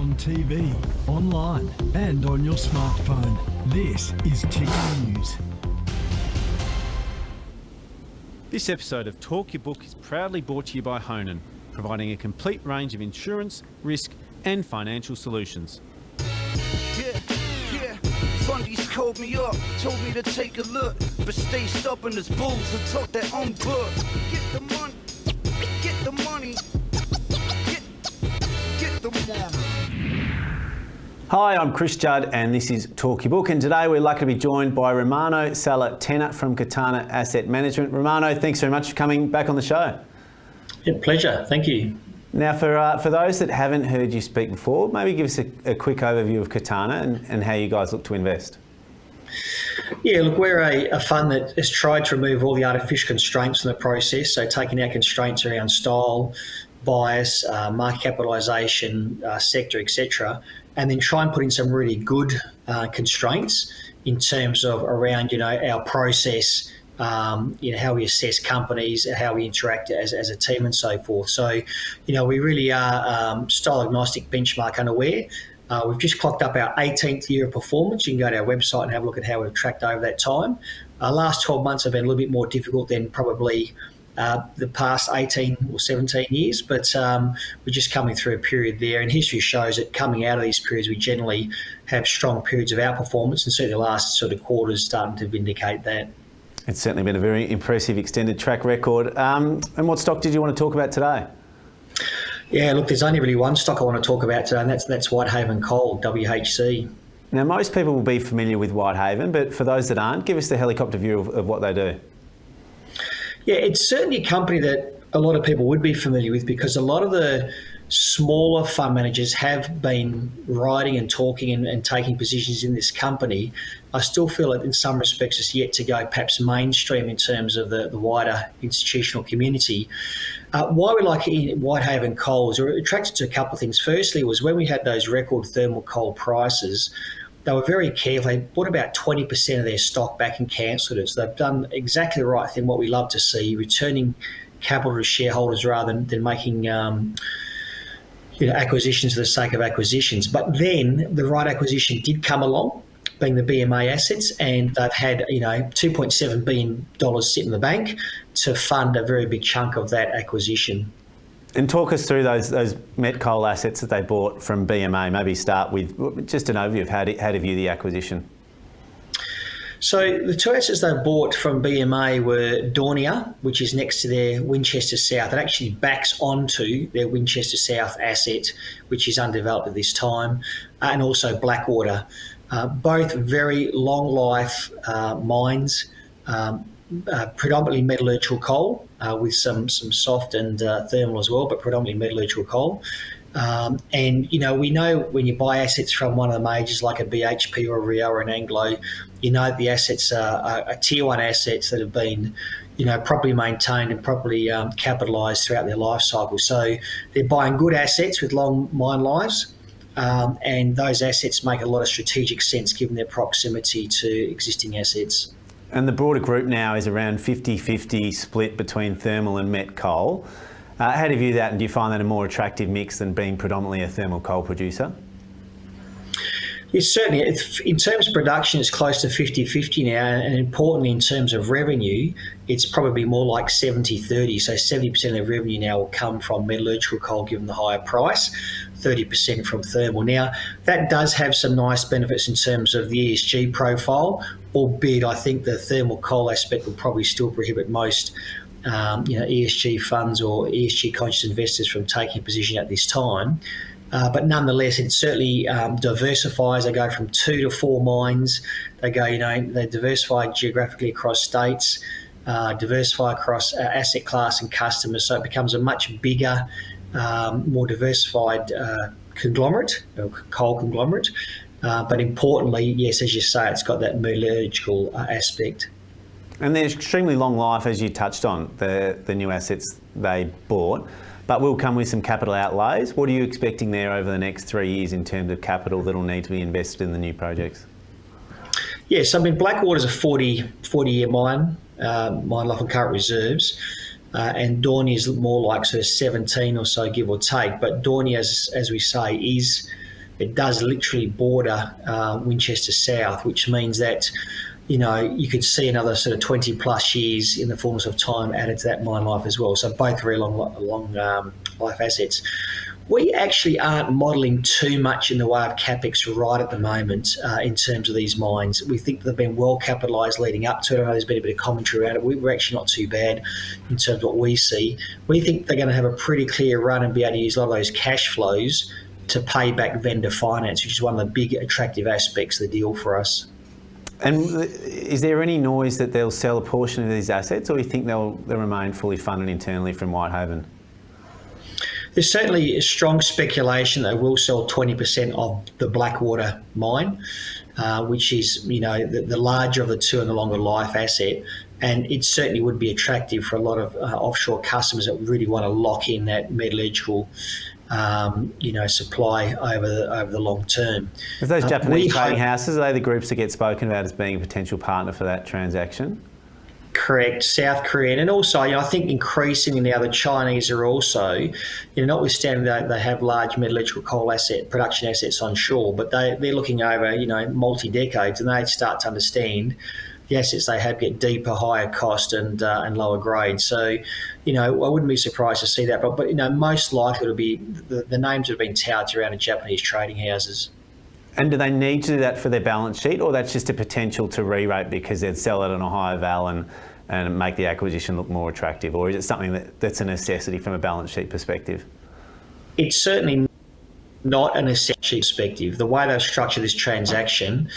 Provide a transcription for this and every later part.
on TV, online, and on your smartphone. This is Ticker News. This episode of Talk Your Book is proudly brought to you by Honan, providing a complete range of insurance, risk, and financial solutions. Fundies called me up, told me to take a look, but stay stubborn as bulls and talk their own book. Get the money, get the money, get the money. Hi, I'm Chris Judd and this is Talk Your Book, and today we're lucky to be joined by Romano Sala Tenna from Katana Asset Management. Romano, thanks very much for coming back on the show. Yeah, pleasure, thank you. Now, for those that haven't heard you speak before, maybe give us a quick overview of Katana and how you guys look to invest. Yeah, look, we're a fund that has tried to remove all the artificial constraints in the process, so taking our constraints around style, bias, market capitalisation, sector, etc., and then try and put in some really good constraints in terms of around, our process, how we assess companies, how we interact as a team and so forth. So, we really are style agnostic, benchmark unaware. We've just clocked up our 18th year of performance. You can go to our website and have a look at how we've tracked over that time. Last 12 months have been a little bit more difficult than probably the past 18 or 17 years, but we're just coming through a period there, and history shows that coming out of these periods, we generally have strong periods of outperformance, and certainly the last sort of quarters starting to vindicate that. It's certainly been a very impressive extended track record. And what stock did you want to talk about today? Yeah, look, there's only really one stock I want to talk about today, and that's Whitehaven Coal, WHC. Now, most people will be familiar with Whitehaven, but for those that aren't, give us the helicopter view of what they do. Yeah, it's certainly a company that a lot of people would be familiar with, because a lot of the smaller fund managers have been writing and talking and taking positions in this company. I still feel that in some respects it's yet to go perhaps mainstream in terms of the wider institutional community. Why we like Whitehaven Coal is we're attracted to a couple of things. Firstly was when we had those record thermal coal prices, they were very careful. They bought about 20% of their stock back and cancelled it. So they've done exactly the right thing, what we love to see, returning capital to shareholders rather than making acquisitions for the sake of acquisitions. But then the right acquisition did come along, being the BMA assets, and they've had $2.7 billion sit in the bank to fund a very big chunk of that acquisition. And talk us through those met coal assets that they bought from BMA. Maybe start with just an overview of how to view the acquisition. So the two assets they bought from BMA were Daunia, which is next to their Winchester South. It actually backs onto their Winchester South asset, which is undeveloped at this time, and also Blackwater. Both very long life mines, predominantly metallurgical coal, with some soft and thermal as well, but predominantly metallurgical coal. And we know when you buy assets from one of the majors like a BHP or a Rio or an Anglo, the assets are tier one assets that have been properly maintained and properly capitalised throughout their life cycle. So they're buying good assets with long mine lives, and those assets make a lot of strategic sense given their proximity to existing assets. And the broader group now is around 50-50 split between thermal and met coal. How do you view that, and do you find that a more attractive mix than being predominantly a thermal coal producer? Yes, certainly. In terms of production, it's close to 50-50 now, and importantly, in terms of revenue, it's probably more like 70-30. So 70% of the revenue now will come from metallurgical coal, given the higher price, 30% from thermal. Now, that does have some nice benefits in terms of the ESG profile, albeit I think the thermal coal aspect will probably still prohibit most ESG funds or ESG conscious investors from taking a position at this time. But nonetheless, it certainly diversifies. They go from 2 to 4 mines. They go, they diversify geographically across states, diversify across asset class and customers. So it becomes a much bigger, more diversified conglomerate, or coal conglomerate. But importantly, yes, as you say, it's got that metallurgical aspect. And they're extremely long life, as you touched on, the new assets they bought, but will come with some capital outlays. What are you expecting there over the next 3 years in terms of capital that will need to be invested in the new projects? Yes, Blackwater's a 40-year mine life and current reserves, and Daunia is more like sort of 17 or so, give or take. But Daunia, as we say, is it does literally border Winchester South, which means that, you know, you could see another sort of 20 plus years in the fullness of time added to that mine life as well. So both very long life assets. We actually aren't modelling too much in the way of CapEx right at the moment in terms of these mines. We think they've been well capitalised leading up to it. I know there's been a bit of commentary around it. We're actually not too bad in terms of what we see. We think they're going to have a pretty clear run and be able to use a lot of those cash flows to pay back vendor finance, which is one of the big attractive aspects of the deal for us. And is there any noise that they'll sell a portion of these assets, or do you think they'll remain fully funded internally from Whitehaven? There's certainly a strong speculation they will sell 20% of the Blackwater mine, which is, you know, the larger of the two and the longer life asset. And it certainly would be attractive for a lot of offshore customers that really want to lock in that metallurgical, you know, supply over the long term. Is those Japanese trading houses, are they the groups that get spoken about as being a potential partner for that transaction? Correct, South Korean, and also, you know, I think increasingly now the Chinese are also, you know, notwithstanding that they have large metallurgical coal production assets on shore, but they're looking over, you know, multi-decades, and they start to understand the assets they have get deeper, higher cost and lower grade. So, you know, I wouldn't be surprised to see that, but you know, most likely it'll be the names that have been touted around the Japanese trading houses. And do they need to do that for their balance sheet, or that's just a potential to re-rate because they'd sell it on a higher val and make the acquisition look more attractive? Or is it something that's a necessity from a balance sheet perspective? It's certainly not a necessity perspective. The way they've structured this transaction,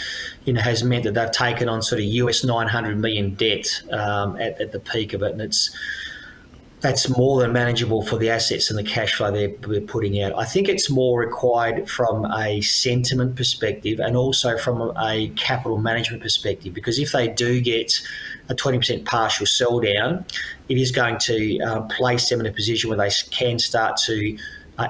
you know, has meant that they've taken on sort of US 900 million debt at the peak of it, and that's more than manageable for the assets and the cash flow they're putting out. I think it's more required from a sentiment perspective and also from a capital management perspective, because if they do get a 20% partial sell down, it is going to place them in a position where they can start to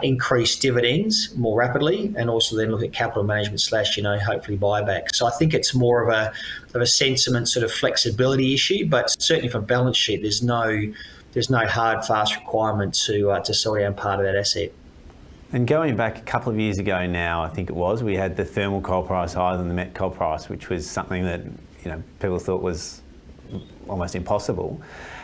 increase dividends more rapidly, and also then look at capital management / you know, hopefully buyback. So I think it's more of a sentiment sort of flexibility issue, but certainly from balance sheet, there's no hard, fast requirement to sell down part of that asset. And going back a couple of years ago now, I think it was, we had the thermal coal price higher than the met coal price, which was something that, you know, people thought was almost impossible.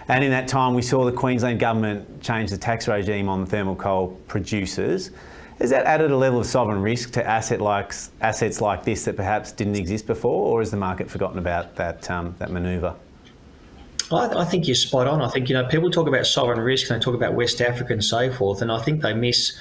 And in that time, we saw the Queensland government change the tax regime on thermal coal producers. Has that added a level of sovereign risk to assets like this that perhaps didn't exist before, or has the market forgotten about that manoeuvre? I think you're spot on. I think, you know, people talk about sovereign risk and they talk about West Africa and so forth, and I think they miss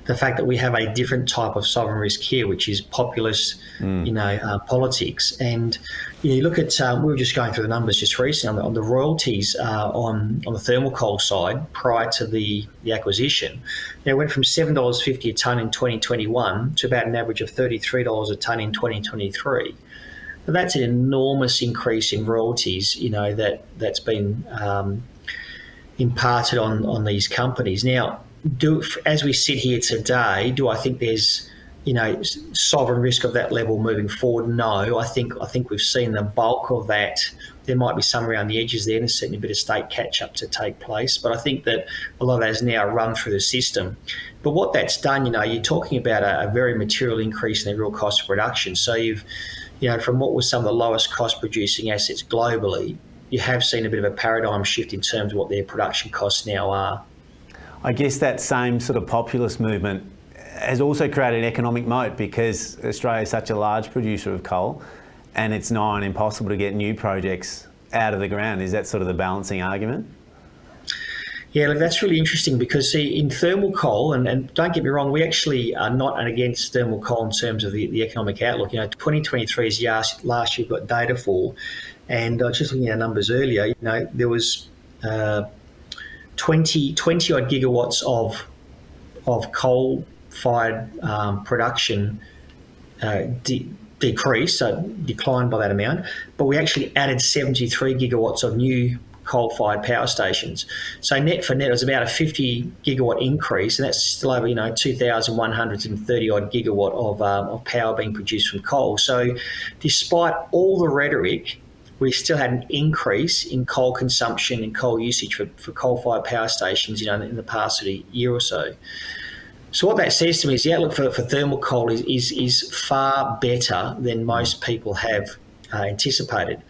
the fact that we have a different type of sovereign risk here, which is populist, you know, politics. And you look at, we were just going through the numbers just recently on the royalties on the thermal coal side prior to the acquisition. It went from $7.50 a tonne in 2021 to about an average of $33 a tonne in 2023. But that's an enormous increase in royalties, you know, that's been imparted on these companies. Now, as we sit here today, do I think there's, you know, sovereign risk of that level moving forward? No, I think we've seen the bulk of that. There might be some around the edges there, and there's certainly a bit of state catch-up to take place. But I think that a lot of that is now run through the system. But what that's done, you know, you're talking about a very material increase in the real cost of production. So you've, you know, from what was some of the lowest cost producing assets globally, you have seen a bit of a paradigm shift in terms of what their production costs now are. I guess that same sort of populist movement has also created an economic moat, because Australia is such a large producer of coal and it's nigh on impossible to get new projects out of the ground. Is that sort of the balancing argument? Yeah, look, that's really interesting, because see, in thermal coal, and don't get me wrong, we actually are not against thermal coal in terms of the economic outlook. You know, 2023 is last year we've got data for, and I was just looking at our numbers earlier, you know, there was 20 odd gigawatts of coal-fired production decreased, so declined by that amount, but we actually added 73 gigawatts of new coal-fired power stations. So net for net, it was about a 50 gigawatt increase, and that's still over, you know, 2,130 odd gigawatt of power being produced from coal. So despite all the rhetoric, we still had an increase in coal consumption and coal usage for coal-fired power stations, you know, in the past sort of year or so. So what that says to me is the outlook for thermal coal is far better than most people have anticipated.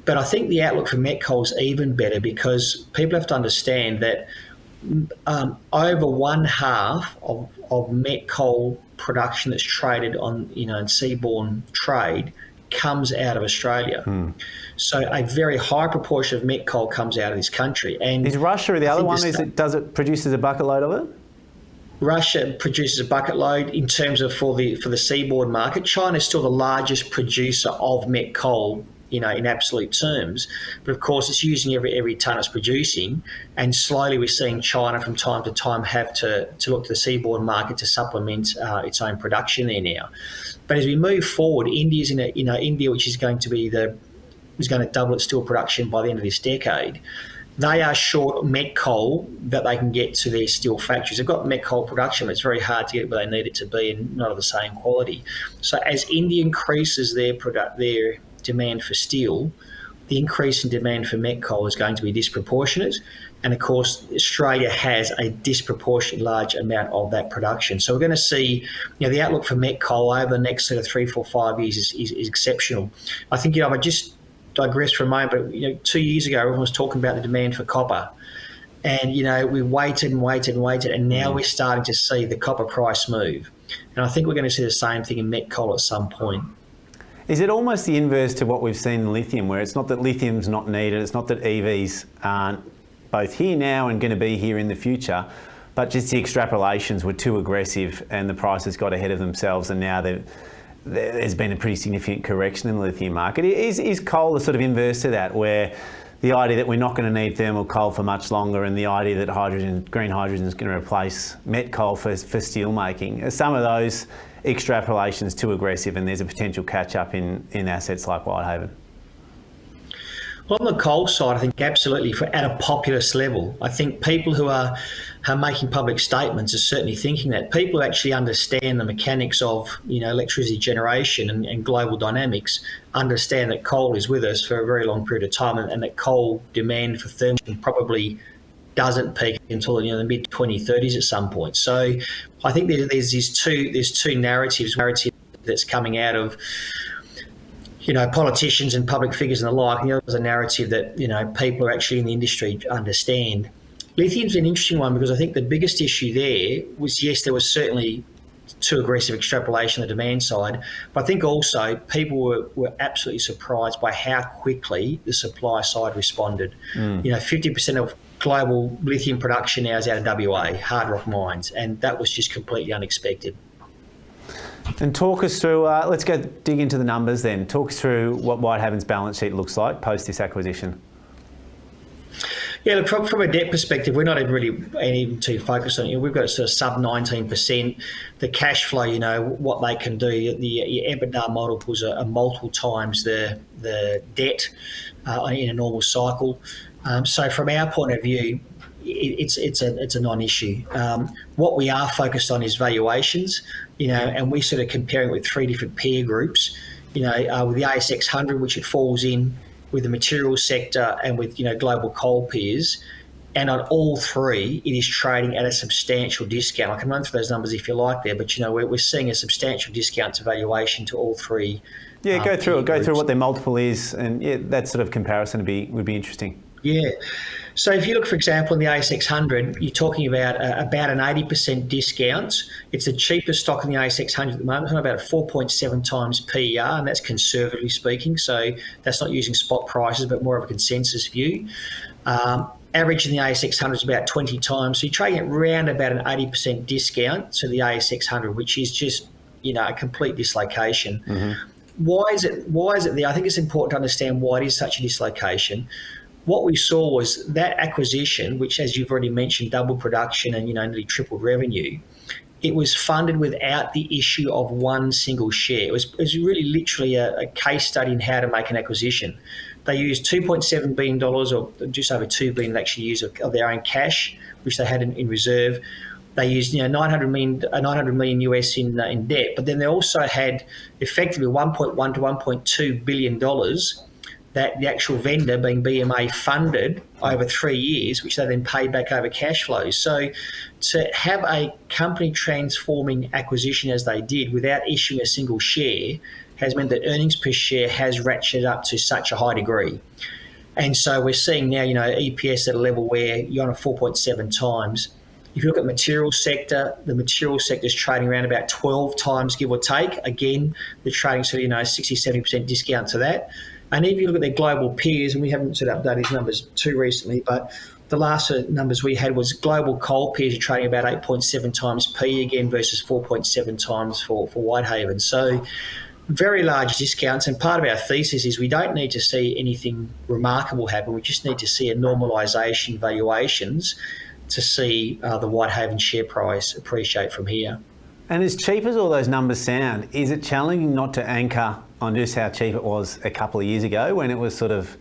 But I think the outlook for met coal is even better because people have to understand that over one half of met coal production that's traded on, in seaborne trade comes out of Australia. So a very high proportion of met coal comes out of this country. And is Russia the other one? Does it produces a bucket load of it? Russia produces a bucket load in terms of for the seaborne market. China is still the largest producer of met coal, in absolute terms. But of course, it's using every tonne it's producing, and slowly we're seeing China from time to time have to look to the seaborne market to supplement its own production there now. But as we move forward, India's India, which is going to double its steel production by the end of this decade. They are short met coal that they can get to their steel factories. They've got met coal production, but it's very hard to get where they need it to be and not of the same quality. So as India increases their demand for steel, the increase in demand for met coal is going to be disproportionate. And of course, Australia has a disproportionately large amount of that production. So we're going to see, the outlook for met coal over the next sort of 3, 4, 5 years is exceptional. I think, if I just digress for a moment, but 2 years ago, everyone was talking about the demand for copper. And, we waited, and now we're starting to see the copper price move. And I think we're going to see the same thing in met coal at some point. Is it almost the inverse to what we've seen in lithium, where it's not that lithium's not needed, it's not that EVs aren't both here now and going to be here in the future, but just the extrapolations were too aggressive and the prices got ahead of themselves, and now there's been a pretty significant correction in the lithium market. Is coal the sort of inverse to that, where the idea that we're not going to need thermal coal for much longer, and the idea that green hydrogen is going to replace met coal for steel making? Are some of those extrapolations too aggressive, and there's a potential catch up in assets like Whitehaven? Well, on the coal side, I think absolutely at a populist level. I think people who are making public statements are certainly thinking that. People who actually understand the mechanics of electricity generation and global dynamics understand that coal is with us for a very long period of time, and that coal demand for thermal probably doesn't peak until the mid 2030s at some point. So I think there's two narratives that's coming out of politicians and public figures and the like. There's a narrative that people are actually in the industry understand. Lithium's an interesting one because I think the biggest issue there was, yes, there was certainly too aggressive extrapolation on the demand side, but I think also people were absolutely surprised by how quickly the supply side responded. 50% of global lithium production now is out of WA, hard rock mines, and that was just completely unexpected. And talk us through, let's go dig into the numbers then. Talk us through what Whitehaven's balance sheet looks like post this acquisition. Yeah, look, from a debt perspective, we're not even too focused on it. We've got sort of sub 19%. The cash flow, what they can do, the EBITDA multiples are multiple times the debt in a normal cycle. So from our point of view, it's a non-issue. What we are focused on is valuations, and we sort of comparing it with three different peer groups, with the ASX 100, which it falls in, with the materials sector, and with global coal peers. And on all three, it is trading at a substantial discount. I can run through those numbers if you like there, but we're seeing a substantial discount to valuation to all three. Yeah, go through it. Go through what their multiple is, and that sort of comparison would be interesting. Yeah. So if you look, for example, in the ASX 100, you're talking about an 80% discount. It's the cheapest stock in the ASX 100 at the moment, about 4.7 times PER, and that's conservatively speaking. So that's not using spot prices, but more of a consensus view. Average in the ASX 100 is about 20 times. So you're trading at around about an 80% discount to the ASX 100, which is just, a complete dislocation. Mm-hmm. Why is it there? I think it's important to understand why it is such a dislocation. What we saw was that acquisition, which, as you've already mentioned, doubled production and nearly tripled revenue. It was funded without the issue of one single share. It was really literally a case study in how to make an acquisition. They used $2.7 billion, or just over $2 billion, actually used of their own cash, which they had in reserve. They used $900 million US in debt, but then they also had effectively $1.1 to $1.2 billion that the actual vendor, being BMA, funded over 3 years, which they then paid back over cash flows. So to have a company transforming acquisition as they did without issuing a single share has meant that earnings per share has ratcheted up to such a high degree. And so we're seeing now, EPS at a level where you're on a 4.7 times. If you look at material sector, the material sector is trading around about 12 times, give or take. Again, they're trading 60, 70% discount to that. And if you look at their global peers, and we haven't updated these numbers too recently, but the last numbers we had was global coal peers are trading about 8.7 times P again versus 4.7 times for Whitehaven. So very large discounts, and part of our thesis is we don't need to see anything remarkable happen. We just need to see a normalisation valuations to see the Whitehaven share price appreciate from here. And as cheap as all those numbers sound, is it challenging not to anchor on just how cheap it was a couple of years ago when it was sort of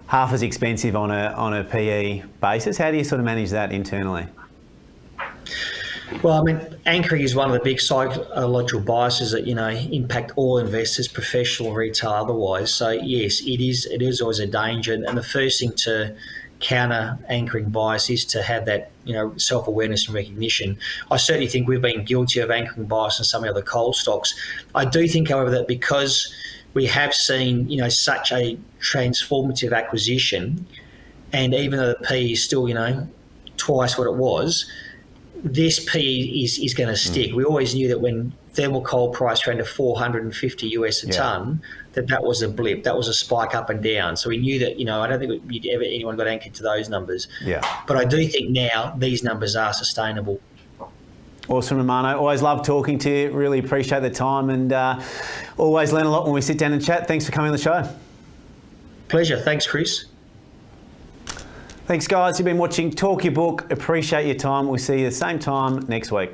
half as expensive on a PE basis? How do you sort of manage that internally? Well, I mean, anchoring is one of the big psychological biases that, impact all investors, professional, retail, otherwise. So, yes, it is always a danger. And the first thing to counter anchoring bias is to have that, self-awareness and recognition. I certainly think we've been guilty of anchoring bias in some of the other coal stocks. I do think, however, that because we have seen, such a transformative acquisition, and even though the PE is still, twice what it was, this PE is going to stick. We always knew that when thermal coal price ran to $450 US a tonne, that was a blip, that was a spike up and down. So we knew that, I don't think anyone got anchored to those numbers. Yeah. But I do think now these numbers are sustainable. Awesome, Romano. Always love talking to you. Really appreciate the time, and always learn a lot when we sit down and chat. Thanks for coming on the show. Pleasure. Thanks, Chris. Thanks, guys. You've been watching Talk Your Book. Appreciate your time. We'll see you the same time next week.